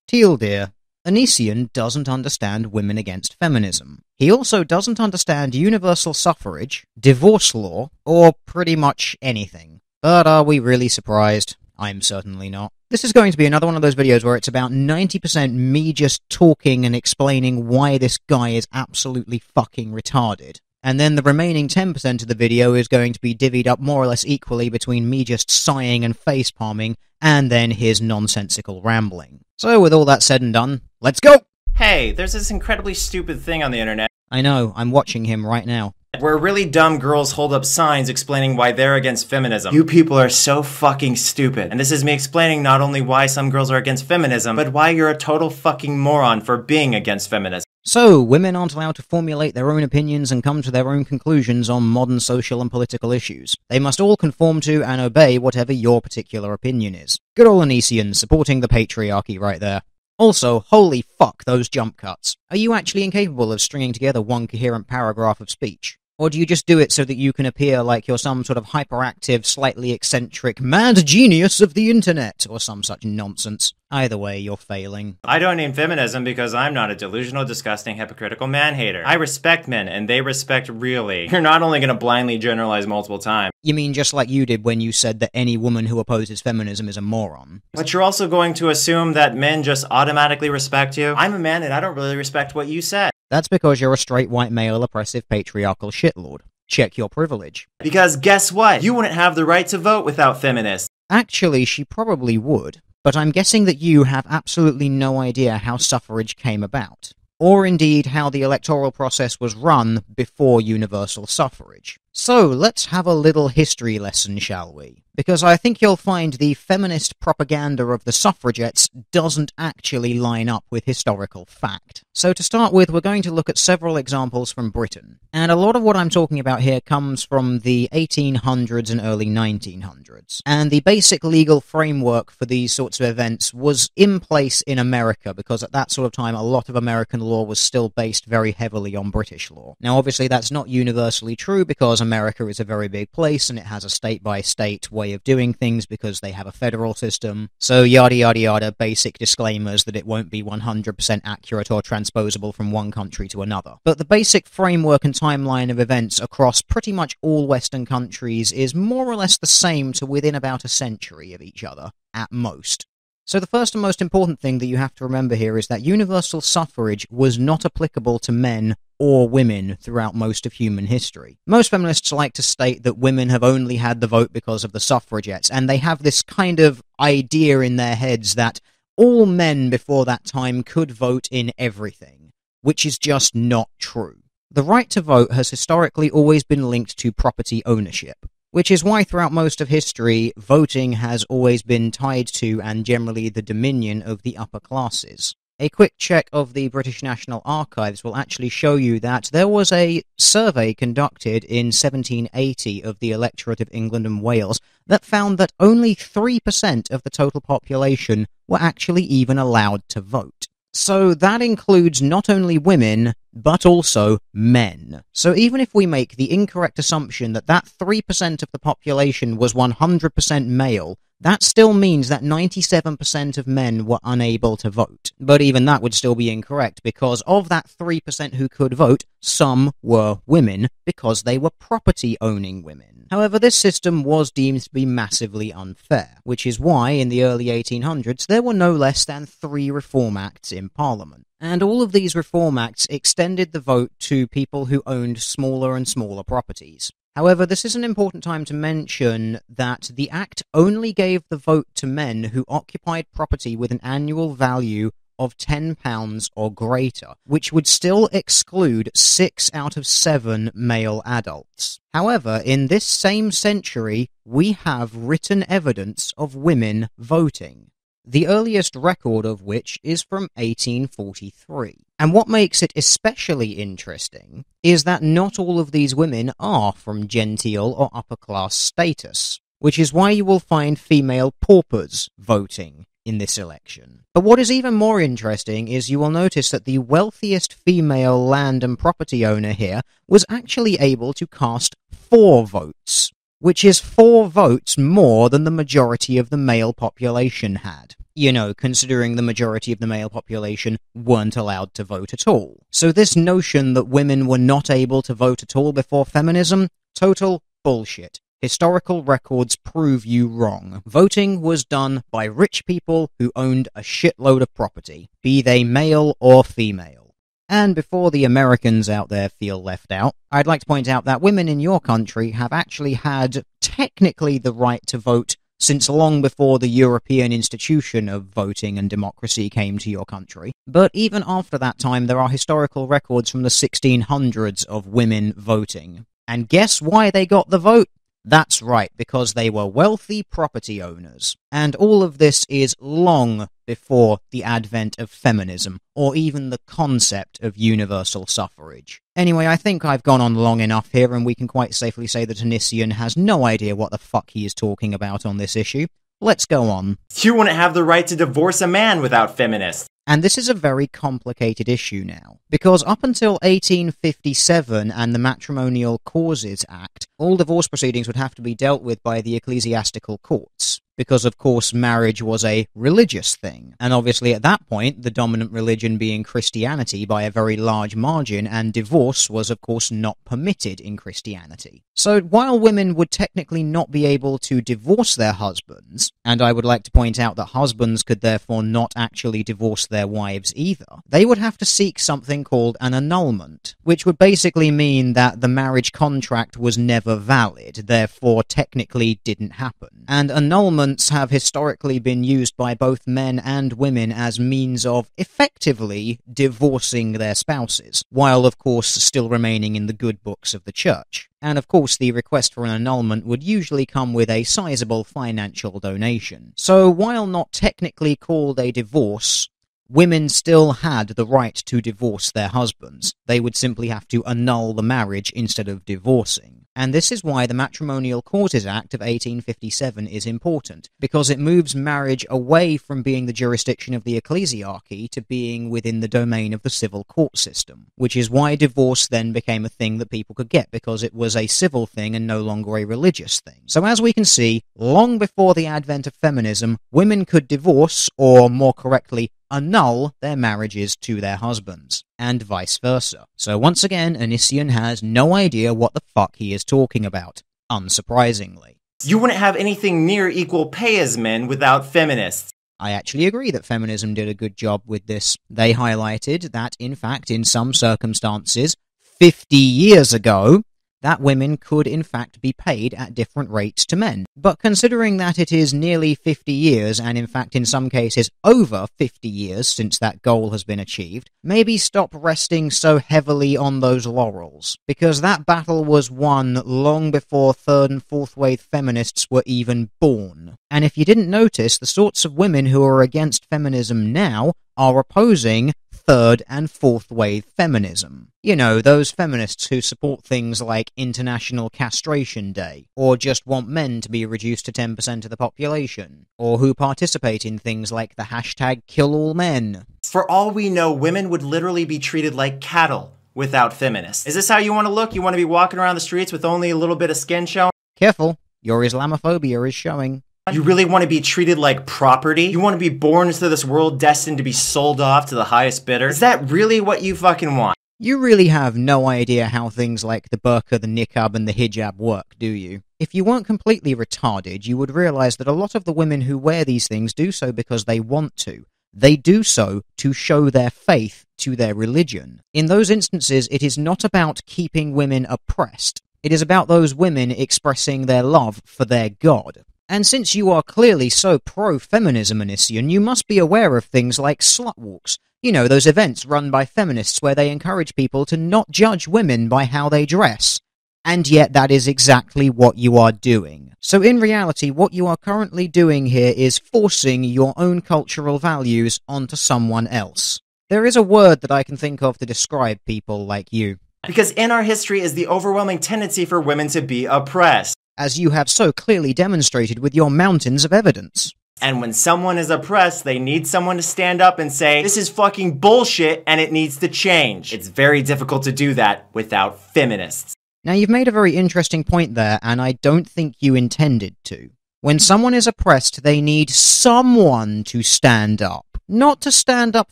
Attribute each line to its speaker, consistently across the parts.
Speaker 1: Teal dear, Onision doesn't understand women against feminism. He also doesn't understand universal suffrage, divorce law, or pretty much anything. But are we really surprised? I'm certainly not. This is going to be another one of those videos where it's about 90% me just talking and explaining why this guy is absolutely fucking retarded. And then the remaining 10% of the video is going to be divvied up more or less equally between me just sighing and facepalming, and then his nonsensical rambling. So with all that said and done, let's go!
Speaker 2: Hey, there's this incredibly stupid thing on the internet
Speaker 1: I know, I'm watching him right now.
Speaker 2: where really dumb girls hold up signs explaining why they're against feminism. You people are so fucking stupid. And this is me explaining not only why some girls are against feminism, but why you're a total fucking moron for being against feminism.
Speaker 1: So, women aren't allowed to formulate their own opinions and come to their own conclusions on modern social and political issues. They must all conform to and obey whatever your particular opinion is. Good ol' Onision supporting the patriarchy right there. Also, holy fuck those jump cuts. Are you actually incapable of stringing together one coherent paragraph of speech? Or do you just do it so that you can appear like you're some sort of hyperactive, slightly eccentric, mad genius of the internet, or some such nonsense? Either way, you're failing.
Speaker 2: I don't name feminism because I'm not a delusional, disgusting, hypocritical man-hater. I respect men, and they respect really. You're not only gonna blindly generalize multiple times.
Speaker 1: You mean just like you did when you said that any woman who opposes feminism is a moron?
Speaker 2: But you're also going to assume that men just automatically respect you? I'm a man and I don't really respect what you said.
Speaker 1: That's because you're a straight white male oppressive patriarchal shitlord. Check your privilege.
Speaker 2: Because guess what? You wouldn't have the right to vote without feminists.
Speaker 1: Actually, she probably would, but I'm guessing that you have absolutely no idea how suffrage came about, or indeed how the electoral process was run before universal suffrage. So, let's have a little history lesson, shall we? Because I think you'll find the feminist propaganda of the suffragettes doesn't actually line up with historical fact. So to start with, we're going to look at several examples from Britain. And a lot of what I'm talking about here comes from the 1800s and early 1900s. And the basic legal framework for these sorts of events was in place in America, because at that sort of time, a lot of American law was still based very heavily on British law. Now, obviously, that's not universally true, because America is a very big place, and it has a state-by-state way of doing things because they have a federal system. So yada yada yada, basic disclaimers that it won't be 100% accurate or transposable from one country to another. But the basic framework and timeline of events across pretty much all Western countries is more or less the same to within about a century of each other, at most. So the first and most important thing that you have to remember here is that universal suffrage was not applicable to men or women throughout most of human history. Most feminists like to state that women have only had the vote because of the suffragettes, and they have this kind of idea in their heads that all men before that time could vote in everything, which is just not true. The right to vote has historically always been linked to property ownership, which is why throughout most of history, voting has always been tied to and generally the dominion of the upper classes. A quick check of the British National Archives will actually show you that there was a survey conducted in 1780 of the electorate of England and Wales that found that only 3% of the total population were actually even allowed to vote. So that includes not only women, but also men. So even if we make the incorrect assumption that that 3% of the population was 100% male, that still means that 97% of men were unable to vote. But even that would still be incorrect, because of that 3% who could vote, some were women, because they were property-owning women. However, this system was deemed to be massively unfair, which is why, in the early 1800s, there were no less than 3 Reform Acts in Parliament. And all of these Reform Acts extended the vote to people who owned smaller and smaller properties. However, this is an important time to mention that the Act only gave the vote to men who occupied property with an annual value of £10 or greater, which would still exclude 6 out of 7 male adults. However, in this same century, we have written evidence of women voting, the earliest record of which is from 1843. And what makes it especially interesting is that not all of these women are from genteel or upper-class status, which is why you will find female paupers voting in this election. But what is even more interesting is you will notice that the wealthiest female land and property owner here was actually able to cast 4 votes, which is 4 votes more than the majority of the male population had. You know, considering the majority of the male population weren't allowed to vote at all. So this notion that women were not able to vote at all before feminism, total bullshit. Historical records prove you wrong. Voting was done by rich people who owned a shitload of property, be they male or female. And before the Americans out there feel left out, I'd like to point out that women in your country have actually had technically the right to vote since long before the European institution of voting and democracy came to your country. But even after that time, there are historical records from the 1600s of women voting. And guess why they got the vote? That's right, because they were wealthy property owners. And all of this is long before the advent of feminism, or even the concept of universal suffrage. Anyway, I think I've gone on long enough here, and we can quite safely say that Onision has no idea what the fuck he is talking about on this issue. Let's go on.
Speaker 2: You wouldn't have the right to divorce a man without feminists.
Speaker 1: And this is a very complicated issue now, because up until 1857 and the Matrimonial Causes Act, all divorce proceedings would have to be dealt with by the ecclesiastical courts, because of course marriage was a religious thing, and obviously at that point the dominant religion being Christianity by a very large margin, and divorce was of course not permitted in Christianity. So while women would technically not be able to divorce their husbands, and I would like to point out that husbands could therefore not actually divorce their wives either, they would have to seek something called an annulment, which would basically mean that the marriage contract was never valid, therefore technically didn't happen. And annulments have historically been used by both men and women as means of effectively divorcing their spouses, while of course still remaining in the good books of the church. And of course the request for an annulment would usually come with a sizable financial donation. So while not technically called a divorce, women still had the right to divorce their husbands. They would simply have to annul the marriage instead of divorcing. And this is why the Matrimonial Causes Act of 1857 is important, because it moves marriage away from being the jurisdiction of the ecclesiarchy to being within the domain of the civil court system, which is why divorce then became a thing that people could get, because it was a civil thing and no longer a religious thing. So as we can see, long before the advent of feminism, women could divorce, or more correctly, annul their marriages to their husbands, and vice versa. So once again, Onision has no idea what the fuck he is talking about, unsurprisingly.
Speaker 2: You wouldn't have anything near equal pay as men without feminists.
Speaker 1: I actually agree that feminism did a good job with this. They highlighted that, in fact, in some circumstances, 50 years ago, that women could in fact be paid at different rates to men. But considering that it is nearly 50 years, and in fact in some cases over 50 years since that goal has been achieved, maybe stop resting so heavily on those laurels, because that battle was won long before third and fourth wave feminists were even born. And if you didn't notice, the sorts of women who are against feminism now are opposing third and fourth wave feminism. You know, those feminists who support things like International Castration Day, or just want men to be reduced to 10% of the population, or who participate in things like the hashtag #KillAllMen.
Speaker 2: For all we know, women would literally be treated like cattle without feminists. Is this how you want to look? You want to be walking around the streets with only a little bit of skin showing?
Speaker 1: Careful, your Islamophobia is showing.
Speaker 2: You really want to be treated like property? You want to be born into this world destined to be sold off to the highest bidder? Is that really what you fucking want?
Speaker 1: You really have no idea how things like the Burqa, the Niqab and the Hijab work, do you? If you weren't completely retarded, you would realize that a lot of the women who wear these things do so because they want to. They do so to show their faith to their religion. In those instances, it is not about keeping women oppressed. It is about those women expressing their love for their God. And since you are clearly so pro-feminism, Onision, you must be aware of things like slut walks. You know, those events run by feminists where they encourage people to not judge women by how they dress. And yet that is exactly what you are doing. So in reality, what you are currently doing here is forcing your own cultural values onto someone else. There is a word that I can think of to describe people like you.
Speaker 2: Because in our history is the overwhelming tendency for women to be oppressed.
Speaker 1: As you have so clearly demonstrated with your mountains of evidence.
Speaker 2: And when someone is oppressed, they need someone to stand up and say, this is fucking bullshit and it needs to change. It's very difficult to do that without feminists.
Speaker 1: Now, you've made a very interesting point there, and I don't think you intended to. When someone is oppressed, they need someone to stand up. Not to stand up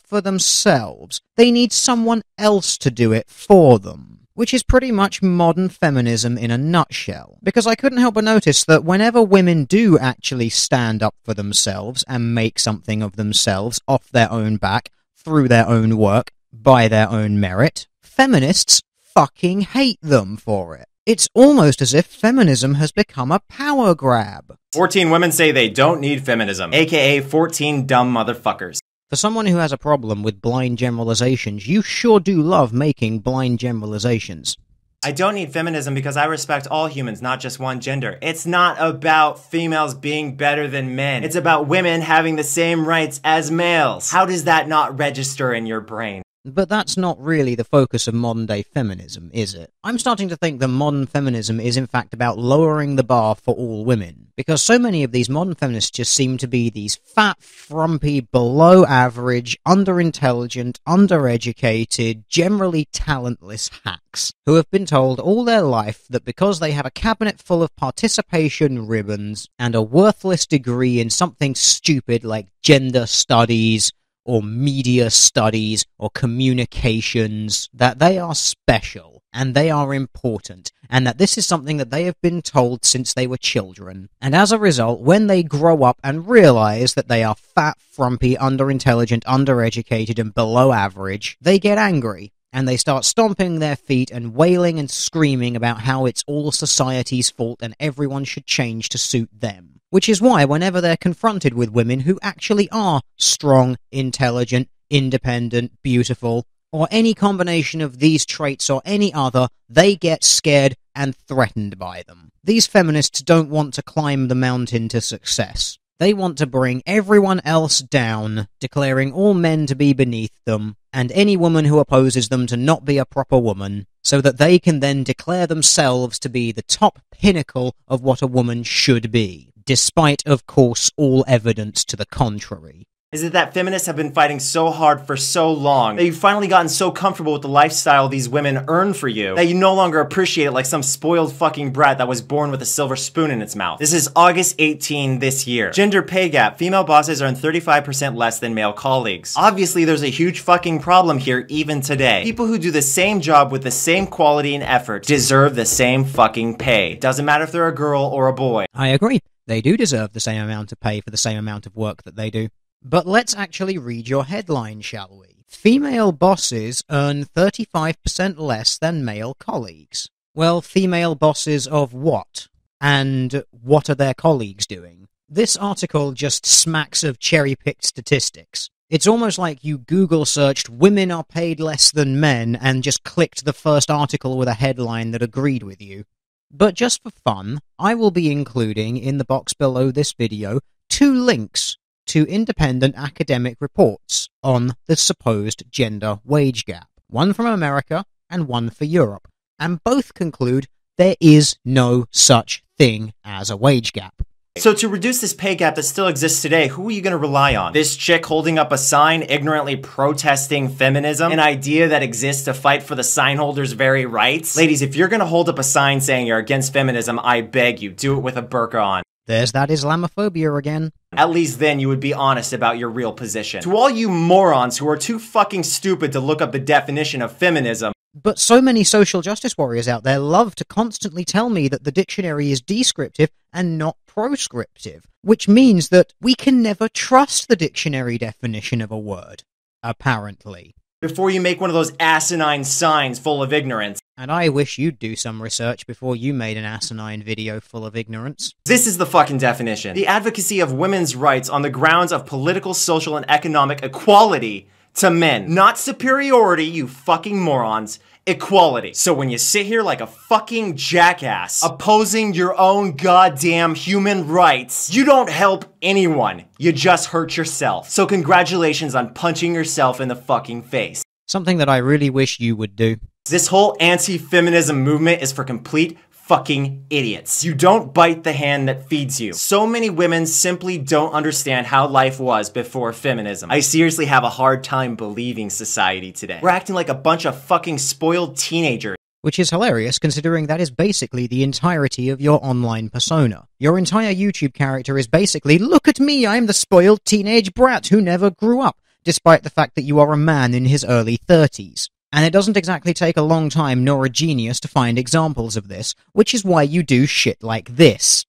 Speaker 1: for themselves. They need someone else to do it for them. Which is pretty much modern feminism in a nutshell. Because I couldn't help but notice that whenever women do actually stand up for themselves and make something of themselves off their own back, through their own work, by their own merit, feminists fucking hate them for it. It's almost as if feminism has become a power grab.
Speaker 2: 14 women say they don't need feminism, aka 14 dumb motherfuckers.
Speaker 1: For someone who has a problem with blind generalizations, you sure do love making blind generalizations.
Speaker 2: I don't need feminism because I respect all humans, not just one gender. It's not about females being better than men. It's about women having the same rights as males. How does that not register in your brain?
Speaker 1: But that's not really the focus of modern-day feminism, is it? I'm starting to think that modern feminism is in fact about lowering the bar for all women, because so many of these modern feminists just seem to be these fat, frumpy, below-average, under-intelligent, under-educated, generally talentless hacks, who have been told all their life that because they have a cabinet full of participation ribbons and a worthless degree in something stupid like gender studies, or media studies, or communications, that they are special, and they are important, and that this is something that they have been told since they were children. And as a result, when they grow up and realize that they are fat, frumpy, underintelligent, undereducated, and below average, they get angry. And they start stomping their feet and wailing and screaming about how it's all society's fault and everyone should change to suit them. Which is why whenever they're confronted with women who actually are strong, intelligent, independent, beautiful, or any combination of these traits or any other, they get scared and threatened by them. These feminists don't want to climb the mountain to success. They want to bring everyone else down, declaring all men to be beneath them, and any woman who opposes them to not be a proper woman, so that they can then declare themselves to be the top pinnacle of what a woman should be, despite, of course, all evidence to the contrary.
Speaker 2: Is it that feminists have been fighting so hard for so long that you've finally gotten so comfortable with the lifestyle these women earn for you that you no longer appreciate it like some spoiled fucking brat that was born with a silver spoon in its mouth? This is August 18 this year. Gender pay gap. Female bosses earn 35% less than male colleagues. Obviously, there's a huge fucking problem here even today. People who do the same job with the same quality and effort deserve the same fucking pay. Doesn't matter if they're a girl or a boy.
Speaker 1: I agree. They do deserve the same amount of pay for the same amount of work that they do. But let's actually read your headline, shall we? Female bosses earn 35% less than male colleagues. Well, female bosses of what? And what are their colleagues doing? This article just smacks of cherry-picked statistics. It's almost like you Google searched "women are paid less than men" and just clicked the first article with a headline that agreed with you. But just for fun, I will be including in the box below this video 2 links to independent academic reports on the supposed gender wage gap. One from America and one for Europe. And both conclude there is no such thing as a wage gap.
Speaker 2: So to reduce this pay gap that still exists today, who are you going to rely on? This chick holding up a sign ignorantly protesting feminism? An idea that exists to fight for the sign holder's very rights? Ladies, if you're going to hold up a sign saying you're against feminism, I beg you, do it with a burqa on.
Speaker 1: There's that Islamophobia again.
Speaker 2: At least then you would be honest about your real position. To all you morons who are too fucking stupid to look up the definition of feminism.
Speaker 1: But so many social justice warriors out there love to constantly tell me that the dictionary is descriptive and not proscriptive, which means that we can never trust the dictionary definition of a word, apparently.
Speaker 2: Before you make one of those asinine signs full of ignorance.
Speaker 1: And I wish you'd do some research before you made an asinine video full of ignorance.
Speaker 2: This is the fucking definition. The advocacy of women's rights on the grounds of political, social, and economic equality to men. Not superiority, you fucking morons. Equality. So when you sit here like a fucking jackass, opposing your own goddamn human rights, you don't help anyone. You just hurt yourself. So congratulations on punching yourself in the fucking face.
Speaker 1: Something that I really wish you would do.
Speaker 2: This whole anti-feminism movement is for complete fucking idiots. You don't bite the hand that feeds you. So many women simply don't understand how life was before feminism. I seriously have a hard time believing society today. We're acting like a bunch of fucking spoiled teenagers.
Speaker 1: Which is hilarious considering that is basically the entirety of your online persona. Your entire YouTube character is basically, look at me, I'm the spoiled teenage brat who never grew up, despite the fact that you are a man in his early 30s. And it doesn't exactly take a long time nor a genius to find examples of this, which is why you do shit like this.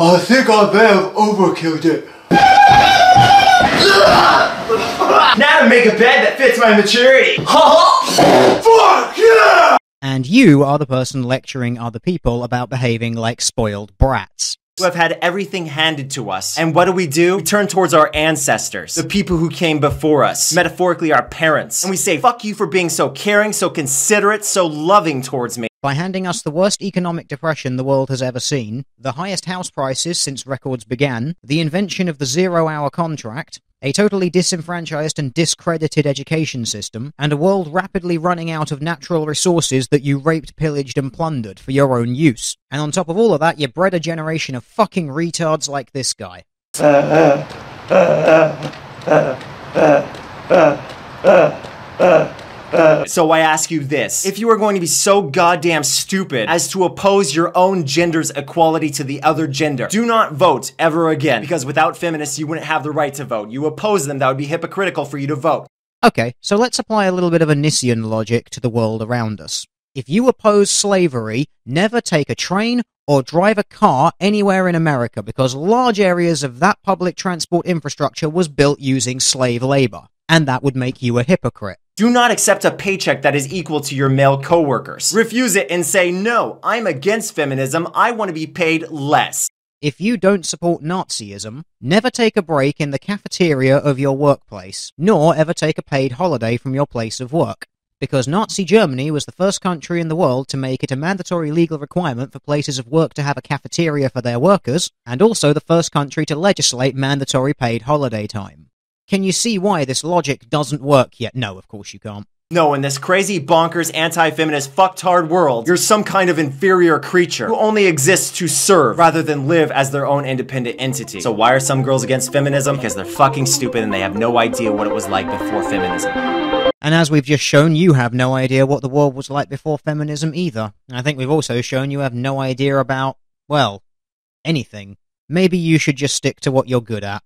Speaker 3: I think I may have overkilled it.
Speaker 2: Now to make a bed that fits my maturity.
Speaker 3: Fuck yeah!
Speaker 1: And you are the person lecturing other people about behaving like spoiled brats.
Speaker 2: Who have had everything handed to us. And what do? We turn towards our ancestors, the people who came before us, metaphorically our parents, and we say, fuck you for being so caring, so considerate, so loving towards me.
Speaker 1: By handing us the worst economic depression the world has ever seen, the highest house prices since records began, the invention of the 0-hour contract, a totally disenfranchised and discredited education system, and a world rapidly running out of natural resources that you raped, pillaged, and plundered for your own use. And on top of all of that, you bred a generation of fucking retards like this guy.
Speaker 2: So I ask you this, if you are going to be so goddamn stupid as to oppose your own gender's equality to the other gender, do not vote ever again, because without feminists you wouldn't have the right to vote. You oppose them, that would be hypocritical for you to vote.
Speaker 1: Okay, so let's apply a little bit of Onision logic to the world around us. If you oppose slavery, never take a train or drive a car anywhere in America, because large areas of that public transport infrastructure was built using slave labor, and that would make you a hypocrite.
Speaker 2: Do not accept a paycheck that is equal to your male coworkers. Refuse it and say, no, I'm against feminism, I want to be paid less.
Speaker 1: If you don't support Nazism, never take a break in the cafeteria of your workplace, nor ever take a paid holiday from your place of work. Because Nazi Germany was the first country in the world to make it a mandatory legal requirement for places of work to have a cafeteria for their workers, and also the first country to legislate mandatory paid holiday time. Can you see why this logic doesn't work yet? No, of course you can't.
Speaker 2: No, in this crazy, bonkers, anti-feminist, fucktard world, you're some kind of inferior creature who only exists to serve rather than live as their own independent entity. So why are some girls against feminism? Because they're fucking stupid and they have no idea what it was like before feminism.
Speaker 1: And as we've just shown, you have no idea what the world was like before feminism either. And I think we've also shown you have no idea about, well, anything. Maybe you should just stick to what you're good at.